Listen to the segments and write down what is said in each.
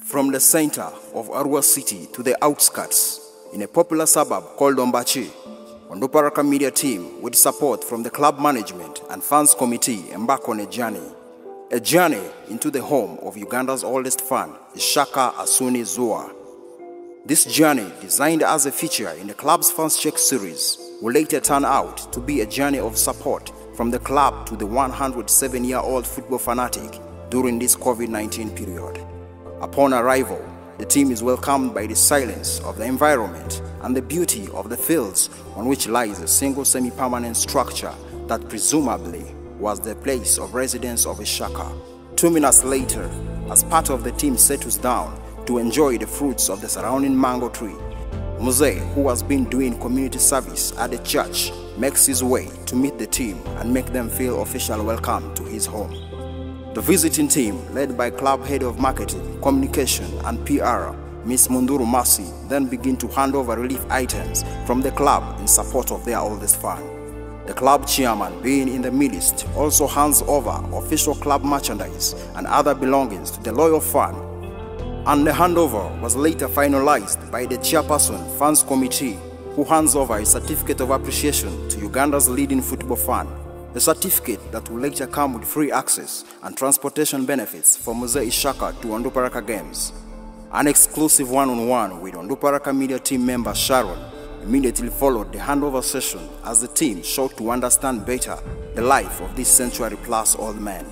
From the center of Arua city to the outskirts, in a popular suburb called Ombachi, Onduparaka media team, with support from the club management and fans committee, embark on a journey into the home of Uganda's oldest fan, Ishaka Asuni Zua. This journey, designed as a feature in the club's Fans Check series, will later turn out to be a journey of support from the club to the 107-year-old football fanatic during this COVID-19 period. Upon arrival, the team is welcomed by the silence of the environment and the beauty of the fields on which lies a single semi-permanent structure that presumably was the place of residence of Ishaka. 2 minutes later, as part of the team settles down to enjoy the fruits of the surrounding mango tree, Muse, who has been doing community service at the church, makes his way to meet the team and make them feel official welcome to his home. The visiting team, led by club head of marketing, communication and PR, Ms. Munduru Masi, then begin to hand over relief items from the club in support of their oldest fan. The club chairman, being in the midst, also hands over official club merchandise and other belongings to the loyal fan, and the handover was later finalized by the chairperson fans committee, who hands over a certificate of appreciation to Uganda's leading football fan, a certificate that will later come with free access and transportation benefits for Muse Ishaka to Onduparaka games. An exclusive one-on-one with Onduparaka media team member Sharon immediately followed the handover session as the team sought to understand better the life of this century-plus old man.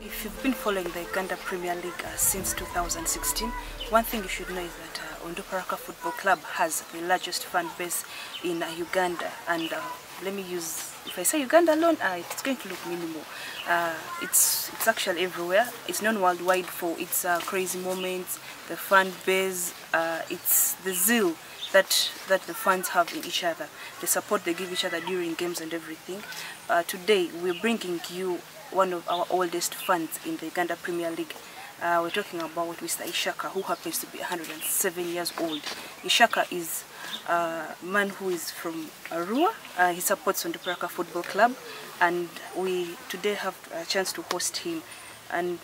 If you've been following the Uganda Premier League since 2016, one thing you should know is that Onduparaka Football Club has the largest fan base in Uganda, and let me use, if I say Uganda alone, it's going to look minimal. It's actually everywhere. It's known worldwide for its crazy moments, the fan base, it's the zeal that the fans have in each other, the support they give each other during games and everything. Today we're bringing you one of our oldest fans in the Uganda Premier League. We're talking about Mr. Ishaka, who happens to be 107 years old. Ishaka is a man who is from Arua. He supports Onduparaka Football Club, and we today have a chance to host him. And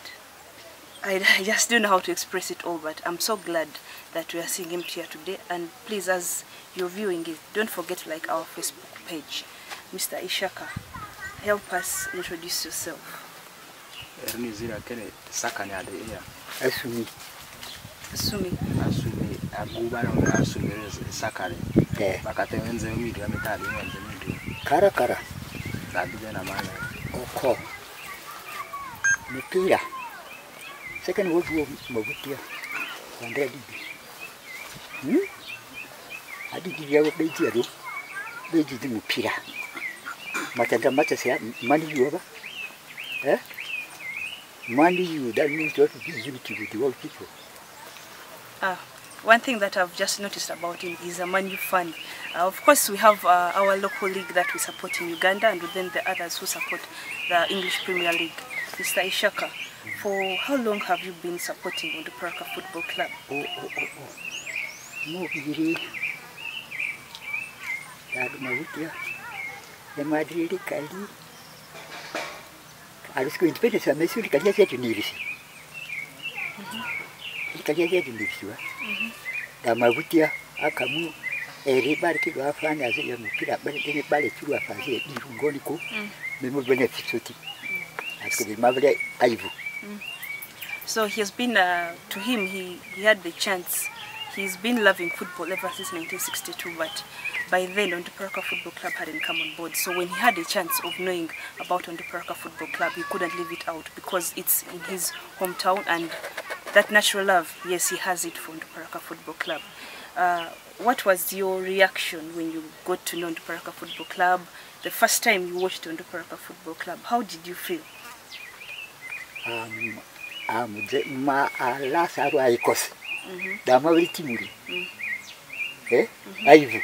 I just don't know how to express it all, but I'm so glad that we are seeing him here today. And please, as you're viewing it, don't forget to like our Facebook page. Mr. Ishaka, help us introduce yourself. Asumi. Asumi. Asumi. Agubana asumi sakale. Bakatenze umidi ametali nyenze midi. Kara. Sabije na maana. Oko. Mipira. Second World War mabutia. Kwandra dibi. Adidi yawo beji ado. Beji di mipira. Matanda matasa mani yuwa. Money you, that means you have to be unity with the old people. One thing that I've just noticed about him is a Man U fan. Of course, we have our local league that we support in Uganda, and then the others who support the English Premier League. Mr. Ishaka, for how long have you been supporting Onduparaka Football Club? No, really. The Kali. I was going to pay some message to get university. You can get university. Damavutia, Akamu, everybody to have fun as a young kid, but anybody to have a Gonico, member benefits. I could remember Ivo. So he has been, to him, he had the chance. He's been loving football ever since 1962, but by then Onduparaka Football Club hadn't come on board. So when he had a chance of knowing about Onduparaka Football Club, he couldn't leave it out because it's in his hometown, and that natural love, yes, he has it for Onduparaka Football Club. What was your reaction when you got to know Onduparaka Football Club? The first time you watched Onduparaka Football Club, how did you feel? Dama timuri. Aivu.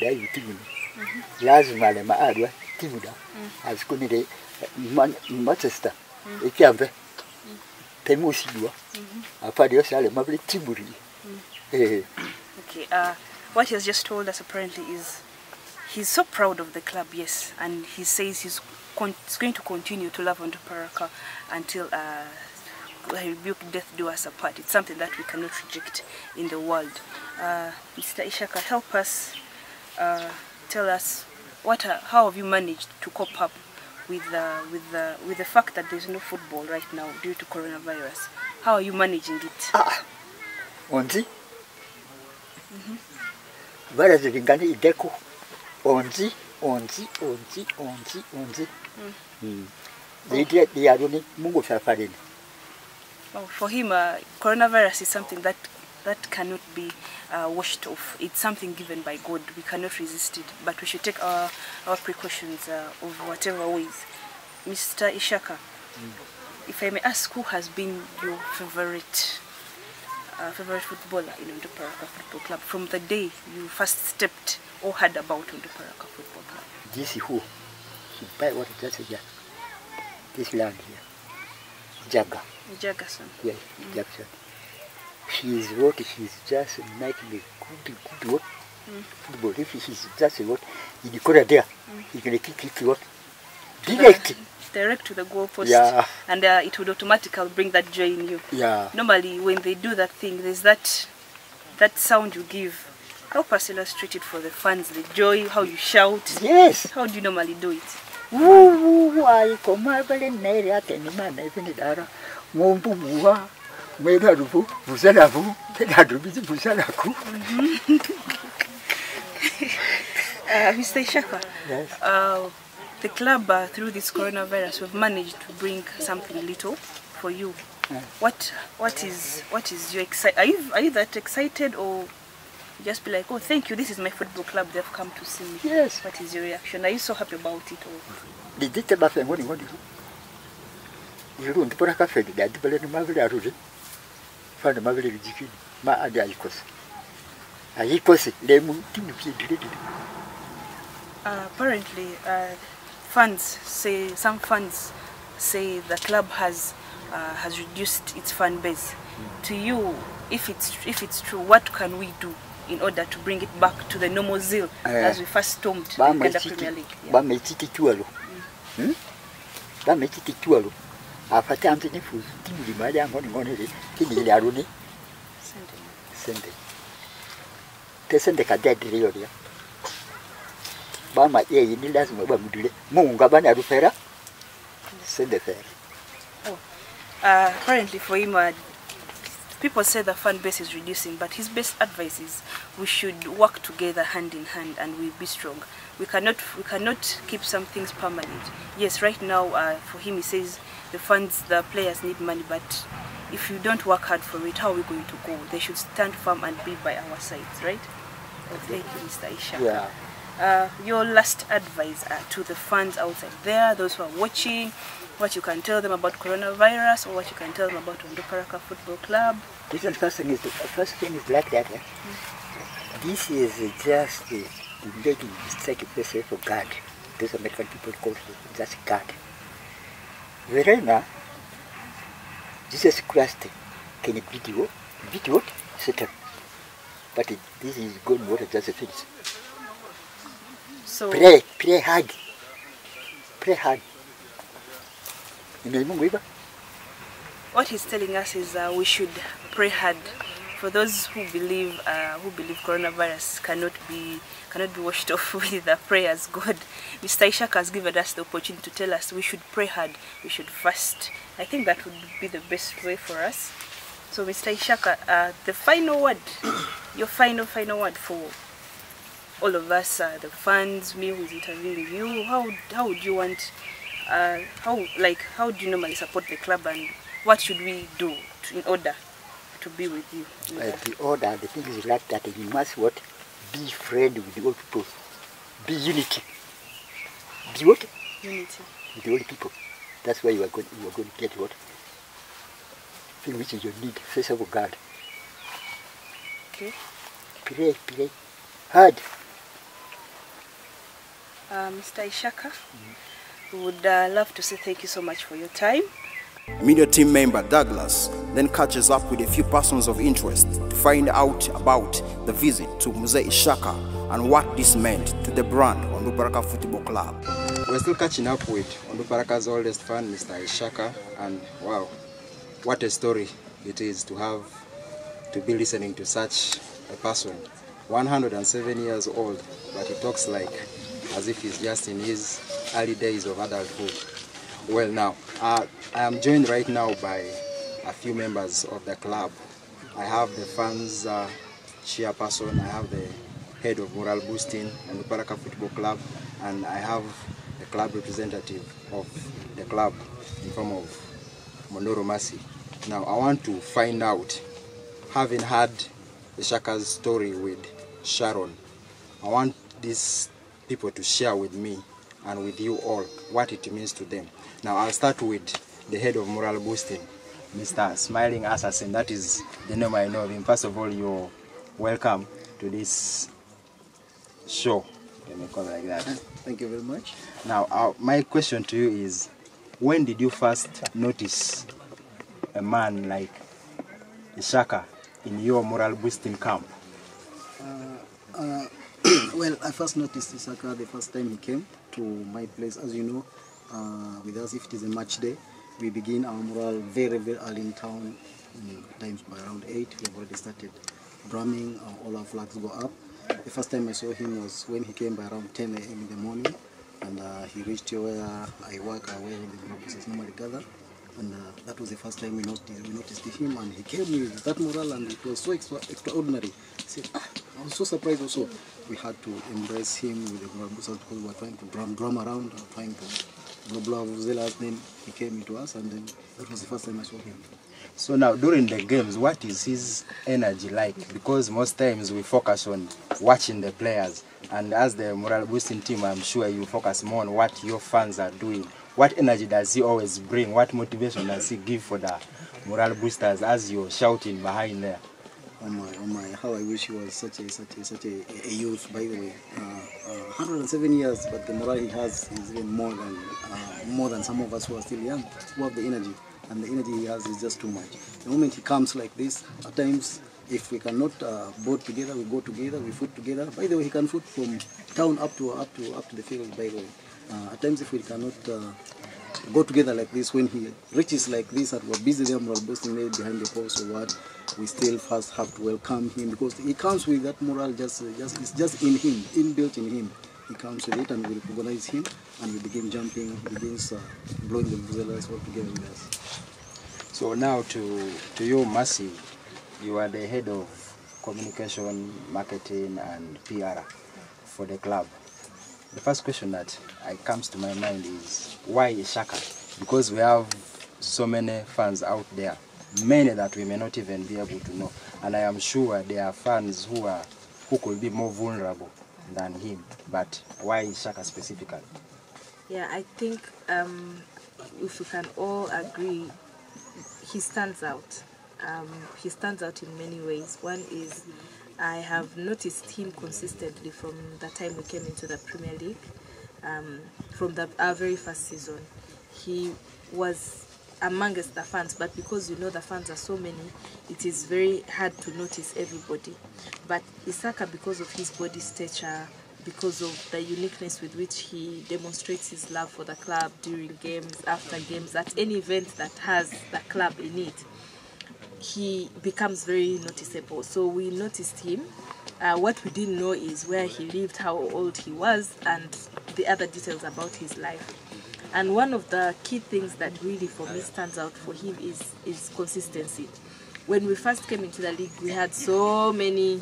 Daivu timuri. Lazima le maadwa timuda. Asikunire Manchester. Ekiambe. Temusidwa. Apadio sale mabli timuri. Okay, what he has just told us apparently is he's so proud of the club, yes, and he says he's going to continue to love Onduparaka until death do us apart. It's something that we cannot reject in the world. Mr. Ishaka, help us, tell us how have you managed to cope up with the fact that there's no football right now due to coronavirus? How are you managing it? Onzi. Virus vingani ideko. Onzi. They are running Mungo Safarin. For him, coronavirus is something that cannot be washed off. It's something given by God. We cannot resist it, but we should take our precautions of whatever ways. Mr. Ishaka, if I may ask, who has been your favorite footballer in Uganda'S Football Club from the day you first stepped or heard about Uganda'S Football Club? This is who? He buy what just here. This land here. Jagason. Yeah, Jackson. He's just making a good work. Football. If he's just what in the corner there, he can kick what direct to the goalpost. Yeah. And it would automatically bring that joy in you. Yeah. Normally, when they do that thing, there's that sound you give. Help us illustrate it for the fans, the joy, how you shout. Yes. How do you normally do it? I come over in area, and the man, even the Dara, Mombua, Medaru, Buzanavu, Pedadu, Buzanaku. Mr. Ishaka, yes. The club, through this coronavirus, we've managed to bring something little for you. Yeah. What is your excitement? Are you that excited, or just be like, oh, thank you, this is my football club, they've come to see me? Yes. What is your reaction? Are you so happy about it? Or? Apparently, some fans say the club has reduced its fan base. To you, if it's true, what can we do in order to bring it back to the normal zeal as we first stormed the Uganda Premier League? Apparently for him, people say the fan base is reducing, but his best advice is we should work together hand in hand and we'll be strong. We cannot keep some things permanent. Yes, right now for him he says the players need money, but if you don't work hard for it, how are we going to go? They should stand firm and be by our sides, right? Thank you, Mr. Ishaka. Yeah. Your last advice to the fans outside there, those who are watching, what you can tell them about coronavirus, or what you can tell them about Uganda'S Football Club? The first thing is like that. This is just making mistake for God. Those American people call it just God. Wherever Jesus Christ can beat you, what? Satan. But this is God what just a finish. So pray hard. Pray hard. What he's telling us is we should pray hard. For those who believe coronavirus cannot be washed off with the prayers. God, Mr. Ishaka has given us the opportunity to tell us we should pray hard, we should fast. I think that would be the best way for us. So, Mr. Ishaka, the final word, your final word for all of us, the fans, me who's interviewing you. How would you want? How do you normally support the club, and what should we do in order to be with you? The thing is like that. You must be friend with the old people. Be unity. Be what? Unity. With the old people. That's why you are going to get what? Thing which is your need. First of all, God. Okay. Pray hard. Mr. Ishaka, we would love to say thank you so much for your time. Media team member Douglas then catches up with a few persons of interest to find out about the visit to Mzee Ishaka and what this meant to the brand Uganda'S Football Club. We're still catching up with Uganda'S oldest fan, Mr. Ishaka, and wow, what a story it is to be listening to such a person. 107 years old, but he talks like as if he's just in his early days of adulthood. Well, now, I am joined right now by a few members of the club. I have the fans chairperson, I have the head of morale boosting on the Paraka Football Club, and I have the club representative of the club in form of Mondoro Mercy. Now, I want to find out, having heard the Shaka's story with Sharon, I want these people to share with me and with you all what it means to them. Now, I'll start with the head of morale boosting, Mr. Smiling Assassin. That is the name I know of him. First of all, you're welcome to this show. Let me call it like that. Thank you very much. Now, my question to you is, when did you first notice a man like Ishaka in your morale boosting camp? Well, I first noticed Ishaka the first time he came to my place. As you know, with us, if it is a match day, we begin our morale very, very early in town. Times by around 8, we have already started drumming, all our flags go up. The first time I saw him was when he came by around 10 a.m. in the morning, and he reached here where I work, where the officers normally gather. And that was the first time we noticed him, and he came with that morale, and it was so extraordinary. He said, I was so surprised also. We had to embrace him with the morale boosters because we were trying to drum around, trying to blow zealous. Then he came into us, and then that was the first time I saw him. So now, during the games, what is his energy like? Because most times we focus on watching the players, and as the morale boosting team, I'm sure you focus more on what your fans are doing. What energy does he always bring? What motivation does he give for the morale boosters as you're shouting behind there? Oh my, how I wish he was such a youth, by the way. 107 years, but the morale he has is even more than some of us who are still young, who have the energy. And the energy he has is just too much. The moment he comes like this, at times, if we cannot board together, we go together, we foot together. By the way, he can foot from town up to the field, by the way. At times, if we cannot go together like this, when he reaches like this and we're busy there, morale boosting behind the post or what, we still first have to welcome him because he comes with that morale, it's just in him, inbuilt in him. He comes with it, and we recognize him, and we begin jumping, he begins blowing the vuvuzelas all together with us. So now to you, Mercy, you are the head of communication, marketing, and PR for the club. The first question that comes to my mind is, why Ishaka? Because we have so many fans out there, many that we may not even be able to know. And I am sure there are fans who could be more vulnerable than him. But why Ishaka specifically? Yeah, I think if we can all agree, he stands out. He stands out in many ways. One is, I have noticed him consistently from the time we came into the Premier League, from our very first season. He was amongst the fans, but because you know the fans are so many, it is very hard to notice everybody. But Ishaka, because of his body stature, because of the uniqueness with which he demonstrates his love for the club during games, after games, at any event that has the club in it, he becomes very noticeable. So we noticed him. What we didn't know is where he lived, how old he was, and the other details about his life. And one of the key things that really for me stands out for him is consistency. When we first came into the league, we had so many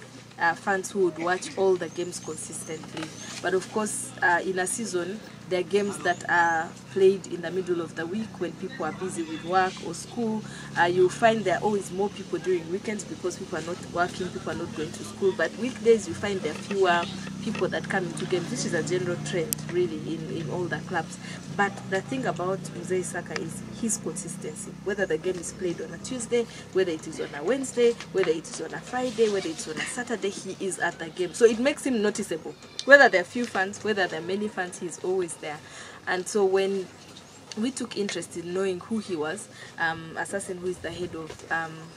fans who would watch all the games consistently. But of course, in a season, there are games that are played in the middle of the week when people are busy with work or school. You'll find there are always more people during weekends because people are not working, people are not going to school. But weekdays, you find there are fewer people that come into games, which is a general trend, really, in all the clubs. But the thing about Mzee Ishaka is his consistency. Whether the game is played on a Tuesday, whether it is on a Wednesday, whether it is on a Friday, whether it's on a Saturday, he is at the game. So it makes him noticeable. Whether there are few fans, whether there are many fans, he's always there. And so when we took interest in knowing who he was, Assassin, who is the head of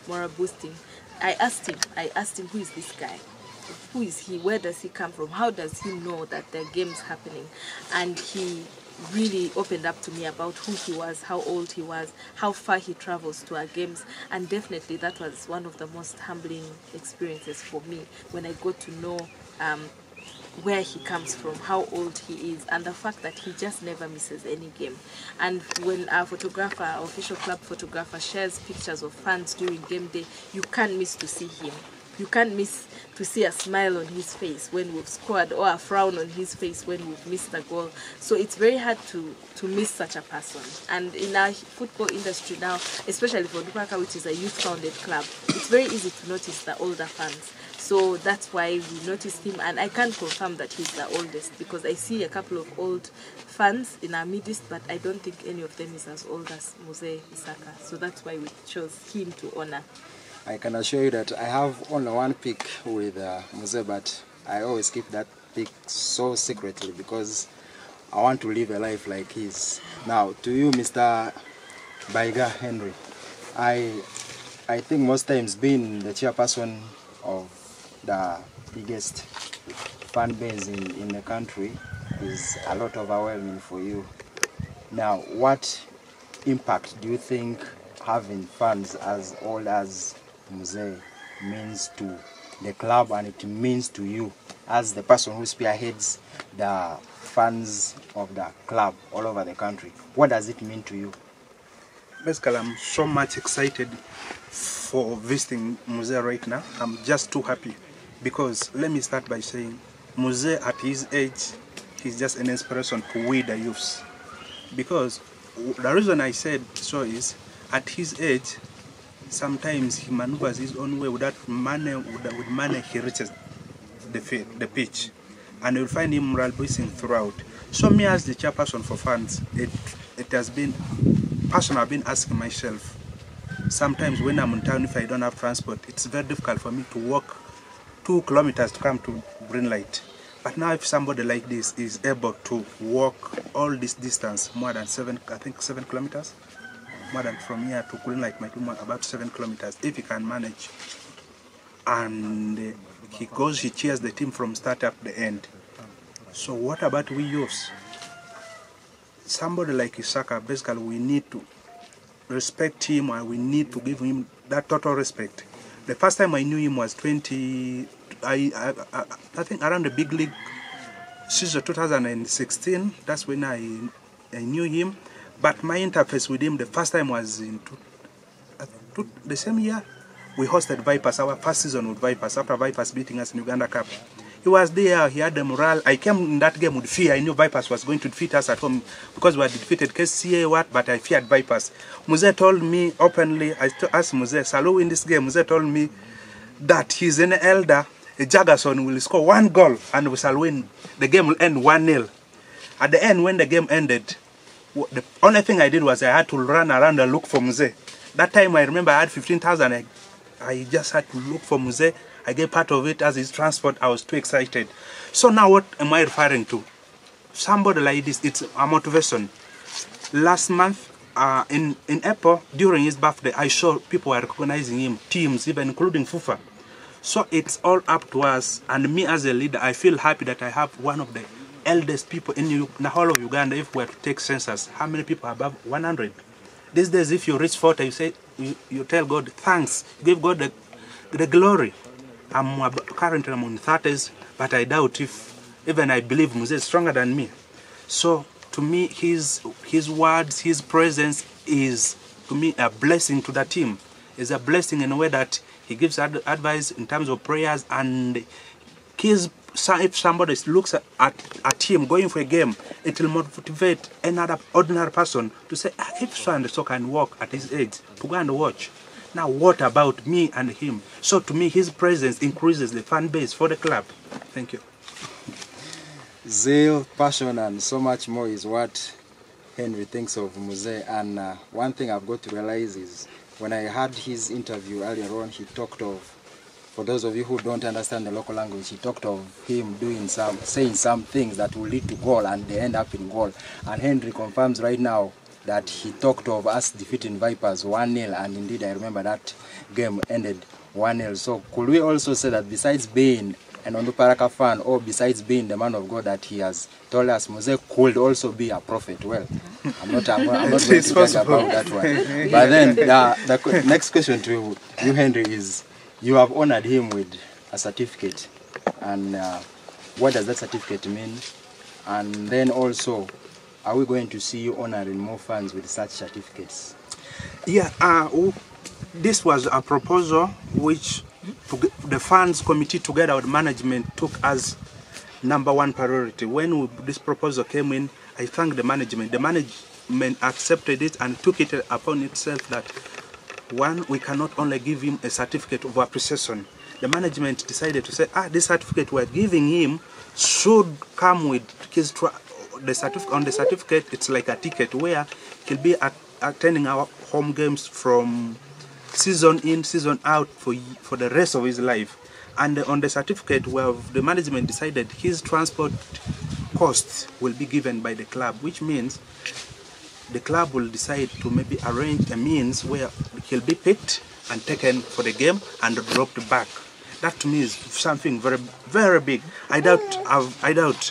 morale boosting, I asked him, who is this guy? Who is he? Where does he come from? How does he know that there are games happening? And he really opened up to me about who he was, how old he was, how far he travels to our games, and definitely that was one of the most humbling experiences for me when I got to know where he comes from, how old he is, and the fact that he just never misses any game. And when our photographer, our official club photographer, shares pictures of fans during game day, you can't miss to see him. You can't miss to see a smile on his face when we've scored, or a frown on his face when we've missed a goal. So it's very hard to miss such a person. And in our football industry now, especially for Uganda'S, which is a youth-founded club, it's very easy to notice the older fans. So that's why we noticed him, and I can't confirm that he's the oldest because I see a couple of old fans in our midst, but I don't think any of them is as old as Mose Isaka. So that's why we chose him to honor. I can assure you that I have only one pic with Mose, but I always keep that pic so secretly because I want to live a life like his. Now, to you, Mr. Baiga Henry, I think most times being the chairperson of the biggest fan base in the country is a lot overwhelming for you. Now, what impact do you think having fans as old as Mose means to the club, and it means to you as the person who spearheads the fans of the club all over the country? What does it mean to you? Basically, I'm so much excited for visiting Mose right now. I'm just too happy because let me start by saying Mose at his age, he's just an inspiration to we the youths. Because the reason I said so is at his age, sometimes he maneuvers his own way without money. With money, he reaches the pitch, and you'll find him moral boosting throughout. So me as the chairperson for fans, it has been personal. I've been asking myself, sometimes when I'm in town, if I don't have transport, it's very difficult for me to walk 2 kilometers to come to green light. But now if somebody like this is able to walk all this distance, more than 7 kilometers, more than from here to green light might be about 7 kilometers, if he can manage, and he cheers the team from start up the end. So what about we youths? Somebody like Isaka, basically we need to respect him, and we need to give him that total respect. The first time I knew him was I think around the big league season 2016. That's when I knew him. But my interface with him the first time was in the same year. We hosted Vipers, our first season with Vipers, after Vipers beating us in Uganda Cup. He was there, he had the morale. I came in that game with fear. I knew Vipers was going to defeat us at home because we had defeated KCA, but I feared Vipers. Mose told me openly, I asked Mose, Salou in this game, Mose told me that he's an elder, Jagason will score 1 goal and we shall win. The game will end 1-0. At the end, when the game ended, the only thing I did was I had to run around and look for Mose. That time I remember I had 15,000. I just had to look for Mose. I gave part of it as his transport. I was too excited. So now what am I referring to? Somebody like this, it's a motivation. Last month, in April, during his birthday, I saw people were recognizing him, teams, even including FUFA. So it's all up to us. And me as a leader, I feel happy that I have one of the eldest people in the whole of Uganda. If we were to take census, how many people are above 100? These days, if you reach 40, you say, you tell God, thanks. You give God the glory. Currently I'm in 30s, but I doubt if, even I believe Mose is stronger than me. So to me, his words, his presence is, to me, a blessing to the team. It's a blessing in a way that he gives advice in terms of prayers, and if somebody looks at him going for a game, it will motivate another ordinary person to say, if so can walk at his age, to go and watch. Now what about me and him? So to me, his presence increases the fan base for the club. Thank you. Zeal, passion, and so much more is what Henry thinks of Mose. And one thing I've got to realize is when I had his interview earlier on, he talked of, for those of you who don't understand the local language, he talked of him saying some things that will lead to goal and they end up in goal. And Henry confirms right now that he talked of us defeating Vipers 1-0, and indeed I remember that game ended 1-0. So could we also say that besides being an Onduparaka fan, or besides being the man of God that he has told us, Mose could also be a prophet. Well, I'm not going to judge about that one. But then the next question to you, Henry, is you have honored him with a certificate, and what does that certificate mean? And then also, are we going to see you honoring more fans with such certificates? Yeah, this was a proposal which the fans committee together with management took as #1 priority. When this proposal came in, I thanked the management. The management accepted it and took it upon itself that, one, we cannot only give him a certificate of appreciation. The management decided to say, this certificate we're giving him should come with his on the certificate. It's like a ticket where he'll be attending our home games from season in, season out for the rest of his life. And on the certificate, where the management decided his transport costs will be given by the club, which means the club will decide to maybe arrange a means where he'll be picked and taken for the game and dropped back. That to me is something very, very big. I doubt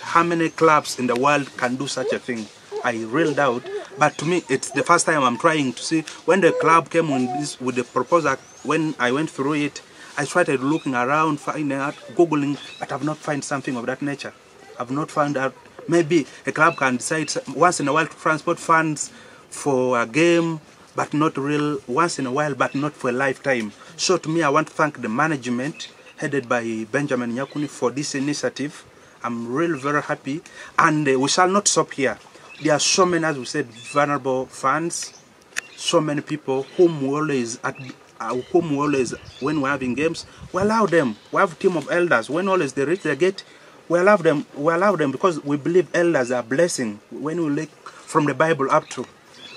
how many clubs in the world can do such a thing. I really doubt. But to me, it's the first time I'm trying to see. When the club came with the proposal, when I went through it, I started looking around, finding out, Googling, but I've not found something of that nature. I've not found out. Maybe a club can decide once in a while to transport funds for a game, but not real, once in a while, but not for a lifetime. So to me, I want to thank the management, headed by Benjamin Nyakuni, for this initiative. I'm really very happy. And we shall not stop here. There are so many, as we said, vulnerable fans, so many people whom we always, when we're having games, we allow them. We have a team of elders. When always they reach the gate, we allow them. We allow them because we believe elders are blessing. When we look from the Bible up to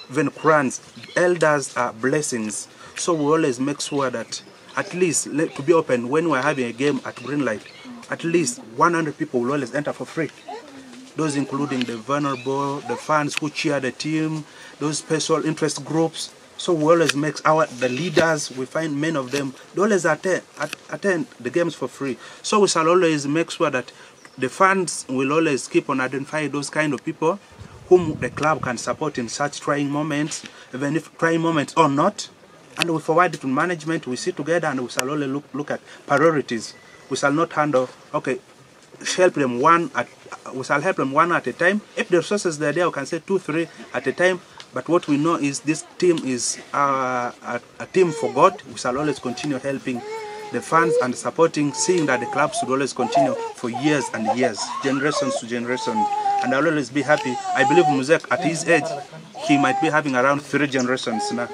even Quran, elders are blessings. So we always make sure that at least to be open when we're having a game at Greenlight, at least 100 people will always enter for free. Those including the vulnerable, the fans who cheer the team, those special interest groups. So we always make the leaders, we find many of them, they always attend the games for free. So we shall always make sure that the fans will always keep on identifying those kind of people whom the club can support in such trying moments, even if trying moments or not. And we forward it to management, we sit together and we shall only look at priorities. We shall not handle, okay, we shall help them one at a time. If the resources are there, we can say 2, 3 at a time. But what we know is this team is a team for God. We shall always continue helping the fans and supporting, seeing that the club should always continue for years and years, generations to generations. And I'll always be happy. I believe Muzek, at his age, he might be having around 3 generations now.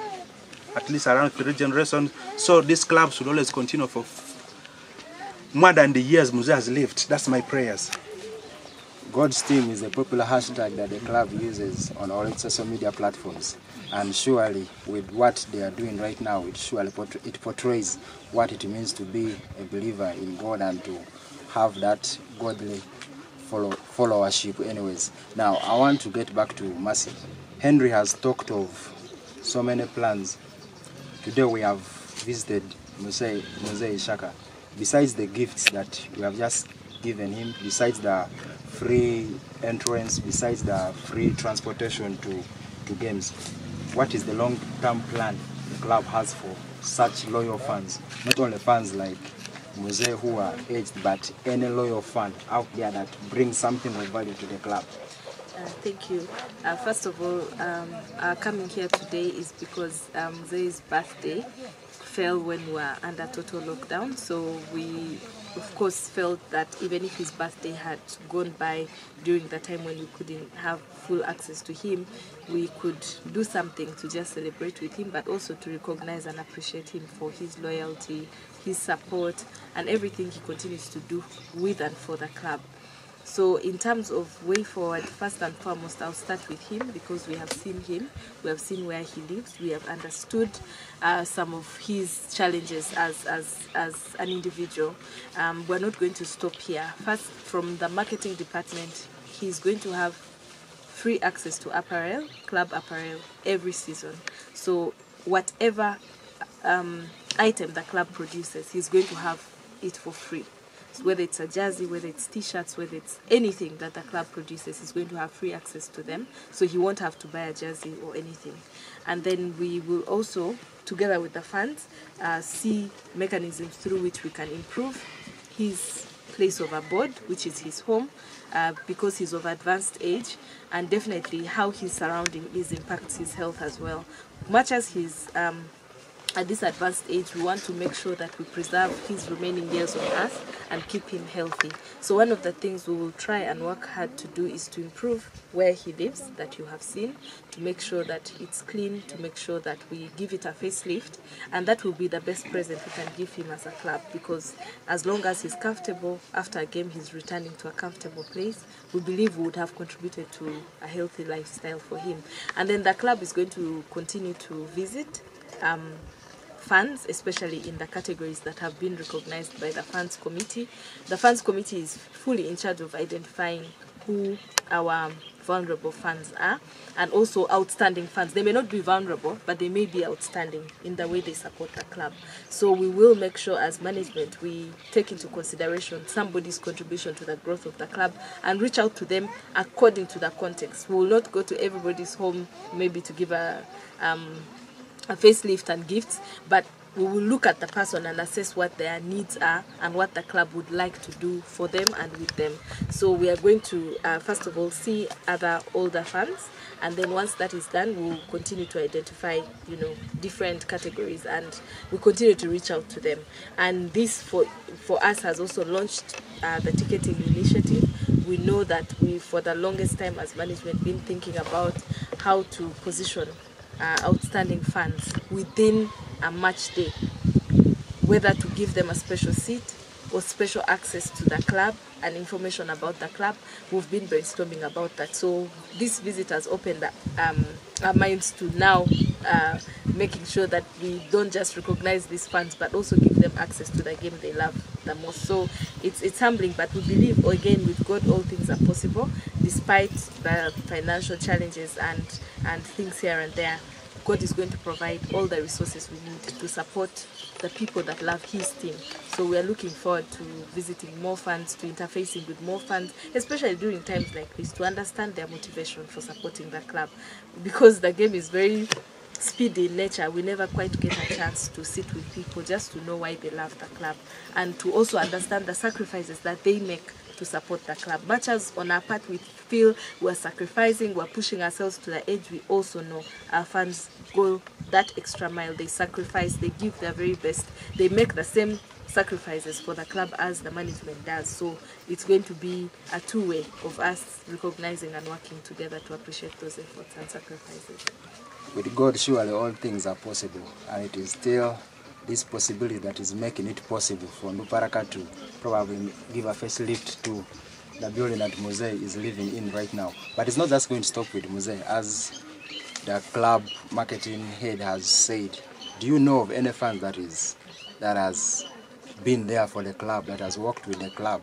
At least around 3 generations. So this club should always continue for more than the years Muzek has lived. That's my prayers. God's team is a popular hashtag that the club uses on all its social media platforms. And surely, with what they are doing right now, it portrays what it means to be a believer in God and to have that godly followership anyways. Now, I want to get back to Mercy. Henry has talked of so many plans. Today we have visited Mose Ishaka. Besides the gifts that we have just given him, besides the free entrance, besides the free transportation to games, what is the long-term plan the club has for such loyal fans? Not only fans like Mose who are aged, but any loyal fan out there that brings something of value to the club. Thank you. First of all, our coming here today is because Mose's birthday fell when we were under total lockdown. So we, of course, felt that even if his birthday had gone by during the time when we couldn't have full access to him, we could do something to just celebrate with him, but also to recognize and appreciate him for his loyalty, his support, and everything he continues to do with and for the club. So in terms of way forward, first and foremost, I'll start with him because we have seen him, we have seen where he lives, we have understood some of his challenges as an individual. We're not going to stop here. First, from the marketing department, he's going to have free access to apparel, club apparel, every season. So whatever item the club produces, he's going to have it for free. whether it's a jersey, whether it's t-shirts, whether it's anything that the club produces, he's going to have free access to them. So he won't have to buy a jersey or anything. And then we will also, together with the fans, see mechanisms through which we can improve his place of abode, which is his home, because he's of advanced age, and definitely how his surrounding impacts his health as well. Much as he's at this advanced age, we want to make sure that we preserve his remaining years on earth and keep him healthy. So one of the things we will try and work hard to do is to improve where he lives, that you have seen, to make sure that it's clean, to make sure that we give it a facelift, and that will be the best present we can give him as a club, because as long as he's comfortable, after a game he's returning to a comfortable place, we believe we would have contributed to a healthy lifestyle for him. And then the club is going to continue to visit fans, especially in the categories that have been recognized by the fans committee. The fans committee is fully in charge of identifying who our vulnerable fans are, and also outstanding fans. They may not be vulnerable, but they may be outstanding in the way they support the club. So we will make sure as management we take into consideration somebody's contribution to the growth of the club and reach out to them according to the context. We will not go to everybody's home maybe to give a facelift and gifts, but we will look at the person and assess what their needs are and what the club would like to do for them and with them. So we are going to first of all see other older fans, and then once that is done, we will continue to identify, different categories, and we continue to reach out to them. And this for us has also launched the ticketing initiative. We know that we, for the longest time as management, been thinking about how to position outstanding fans within a match day, whether to give them a special seat or special access to the club and information about the club. We've been brainstorming about that. So this visit has opened our minds to now making sure that we don't just recognize these fans, but also give them access to the game they love the most. So it's humbling, but we believe, again, with God all things are possible, despite the financial challenges and things here and there. God is going to provide all the resources we need to support the people that love his team. So we are looking forward to visiting more fans, to interfacing with more fans, especially during times like this, to understand their motivation for supporting the club. Because the game is very speedy in nature, we never quite get a chance to sit with people just to know why they love the club, and to also understand the sacrifices that they make to support the club. Much as on our part we feel we're sacrificing, we're pushing ourselves to the edge, we also know our fans go that extra mile. They sacrifice, they give their very best, they make the same sacrifices for the club as the management does. So it's going to be a two-way of us recognizing and working together to appreciate those efforts and sacrifices. With God, surely all things are possible, and it is still this possibility that is making it possible for Onduparaka to probably give a facelift to the building that Muse is living in right now. But it's not just going to stop with Muse. As the club marketing head has said, do you know of any fan that has been there for the club, that has worked with the club?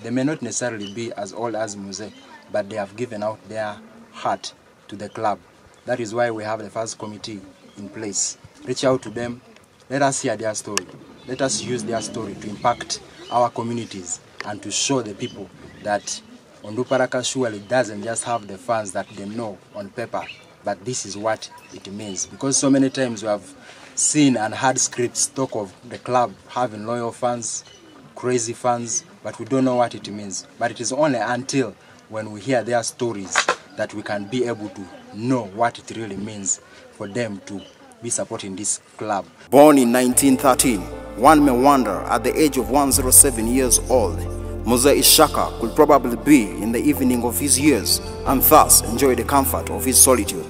They may not necessarily be as old as Muse, but they have given out their heart to the club. That is why we have the first committee in place. Reach out to them. Let us hear their story. Let us use their story to impact our communities and to show the people that Onduparaka surely doesn't just have the fans that they know on paper, but this is what it means. Because so many times we have seen and heard scripts talk of the club having loyal fans, crazy fans, but we don't know what it means. But it is only until when we hear their stories that we can be able to know what it really means for them to be supporting this club. Born in 1913, one may wonder at the age of 107 years old, Muse Ishaka could probably be in the evening of his years and thus enjoy the comfort of his solitude.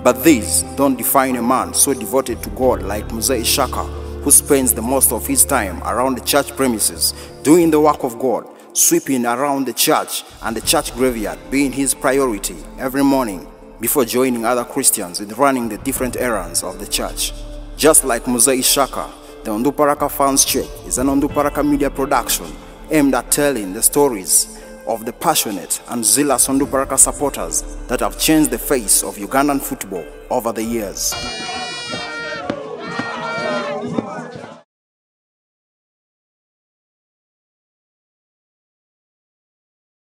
But these don't define a man so devoted to God like Muse Ishaka, who spends the most of his time around the church premises, doing the work of God, sweeping around the church and the church graveyard being his priority every morning before joining other Christians in running the different errands of the church. Just like Muse Ishaka, the Onduparaka Fans Check is an Onduparaka media production aimed at telling the stories of the passionate and zealous Onduparaka supporters that have changed the face of Ugandan football over the years.